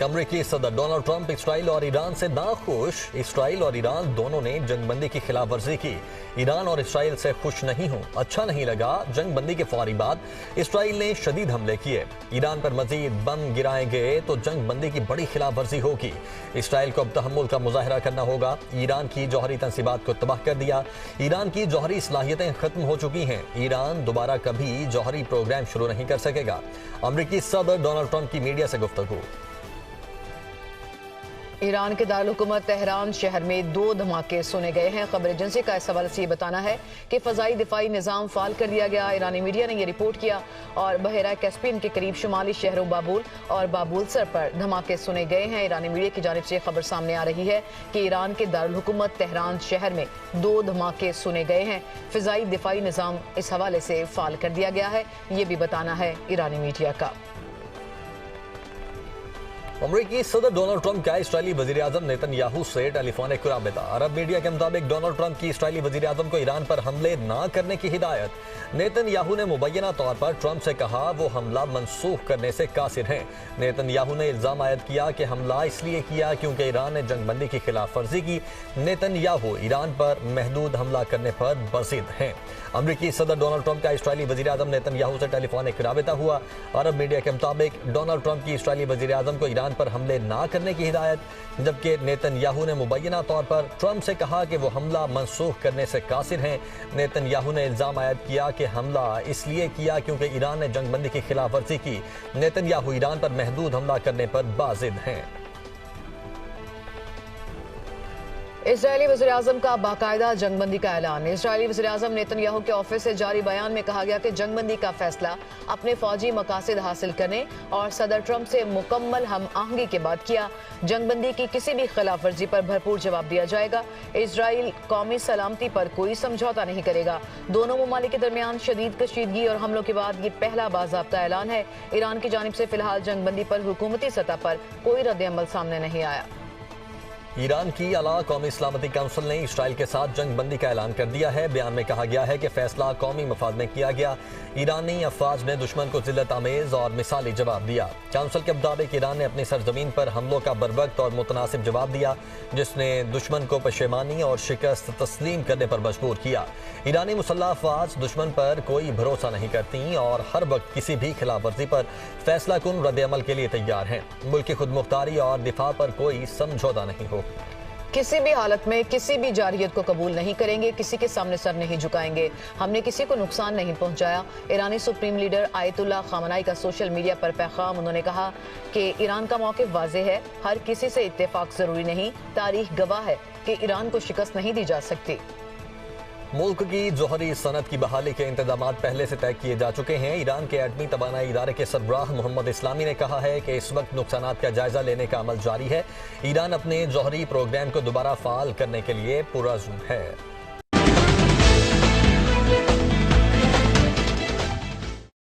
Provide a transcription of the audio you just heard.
अमेरिकी सदर Donald Trump Israel और ईरान से नाखुश। इसराइल और ईरान दोनों ने जंगबंदी की खिलाफ वर्जी की। ईरान और इसराइल से खुश नहीं हूं, अच्छा नहीं लगा। जंगबंदी के फौरी बाद इसराइल ने शदीद हमले किए। ईरान पर मजीद बम गिराए गए तो जंगबंदी की बड़ी खिलाफ वर्जी होगी। इसराइल को अब तहम्मुल का मुजाहरा करना होगा। ईरान की जौहरी तंसीबात को तबाह कर दिया। ईरान की जौहरी सलाहियतें खत्म हो चुकी हैं। ईरान दोबारा कभी जौहरी प्रोग्राम शुरू नहीं कर सकेगा। अमेरिकी सदर डोनाल्ड ट्रंप की मीडिया से गुफ्तगू। ईरान के दारुल-हुकूमत तेहरान शहर में 2 धमाके सुने गए हैं। खबर एजेंसी का इस हवाले से ये बताना है कि फजाई दिफाई निज़ाम फाल कर दिया गया। ईरानी मीडिया ने यह रिपोर्ट किया और बहरा कैस्पियन के करीब शुमाली शहरों बाबुल और बाबुलसर पर धमाके सुने गए हैं। ईरानी मीडिया की जानिब से खबर सामने आ रही है कि ईरान के दारुल-हुकूमत तेहरान शहर में 2 धमाके सुने गए हैं। फजाई दिफाई निज़ाम इस हवाले से फाल कर दिया गया है, ये भी बताना है ईरानी मीडिया का। अमेरिकी सदर डोनाल्ड ट्रंप का इस्राएली वजीर-ए-आज़म नेतन्याहू से टेलीफोनिक राबता। अरब मीडिया के मुताबिक डोनाल्ड ट्रंप की इस्राएली वजीर-ए-आज़म को ईरान पर हमले न करने की हिदायत। नेतन्याहू ने मुबैना तौर पर ट्रंप से कहा वो हमला मनसूख करने से कासिर हैं। नेतन्याहू ने इल्जाम आयद किया कि हमला इसलिए किया क्योंकि ईरान ने जंगबंदी की खिलाफ वर्जी की। नेतन्याहू ईरान पर महदूद हमला करने पर बरसिद हैं। अमेरिकी सदर डोनाल्ड ट्रंप का इस्राएली वजीर-ए-आज़म नेतन्याहू से टेलीफोनिक राबता हुआ। अरब मीडिया के मुताबिक डोनाल्ड ट्रंप की इस्राएली वजीर-ए-आज़म को ईरान पर हमले ना करने की हिदायत, जबकि नेतन्याहू ने मुबैना तौर पर ट्रंप से कहा कि वो हमला मनसूख करने से कासिर हैं। नेतन्याहू ने इल्जाम आयद किया कि हमला इसलिए किया क्योंकि ईरान ने जंगबंदी की खिलाफ वर्जी की। नेतन्याहू ईरान पर महदूद हमला करने पर बाजिद हैं। इजरायली वज़ीर-ए-आज़म का बाकायदा जंगबंदी का ऐलान। इजरायली वज़ीर-ए-आज़म नेतन्याहू के ऑफिस से जारी बयान में कहा गया कि जंगबंदी का फैसला अपने फौजी मकासद हासिल करने और सदर ट्रंप से मुकम्मल हम आहंगी के बाद किया। जंगबंदी की किसी भी खिलाफ वर्जी पर भरपूर जवाब दिया जाएगा। इजराइल कौमी सलामती पर कोई समझौता नहीं करेगा। दोनों ममालिक के दरमियान शदीद कशीदगी और हमलों के बाद ये पहला बाज़ाब्ता ऐलान है। ईरान की जानिब से फिलहाल जंगबंदी पर हुकूमती सतह पर कोई रद्द-ए-अमल सामने नहीं आया। ईरान की आला कौमी सलामती काउंसिल ने इसराइल के साथ जंगबंदी का ऐलान कर दिया है। बयान में कहा गया है कि फैसला कौमी मफाद में किया गया। ईरानी अफवाज ने दुश्मन को जिल्लत आमेज और मिसाली जवाब दिया। काउंसिल के मुताबिक ईरान ने अपनी सरजमीन पर हमलों का बरवक्त और मुतनासिब जवाब दिया, जिसने दुश्मन को पशेमानी और शिकस्त तस्लीम करने पर मजबूर किया। ईरानी मुसल्लह अफवाज दुश्मन पर कोई भरोसा नहीं करती और हर वक्त किसी भी खिलाफ वर्जी पर फैसला कुन रद्द-ए-अमल के लिए तैयार हैं। मुल्क की खुद मुख्तारी और दिफा पर कोई समझौता नहीं हो। किसी भी हालत में किसी भी जारहियत को कबूल नहीं करेंगे, किसी के सामने सर नहीं झुकाएंगे। हमने किसी को नुकसान नहीं पहुंचाया। ईरानी सुप्रीम लीडर आयतुल्लाह खामनाई का सोशल मीडिया पर पैगाम। उन्होंने कहा कि ईरान का मौक़िफ़ वाज़ेह है, हर किसी से इत्तेफाक ज़रूरी नहीं। तारीख गवाह है कि ईरान को शिकस्त नहीं दी जा सकती। मुल्क की जौहरी सनत की बहाली के इंतजाम पहले से तय किए जा चुके हैं। ईरान के एटमी तवानाई इदारे के सरबराह मोहम्मद इस्लामी ने कहा है कि इस वक्त नुकसानात का जायजा लेने का अमल जारी है। ईरान अपने जौहरी प्रोग्राम को दोबारा फाल करने के लिए पुरअज़्म है।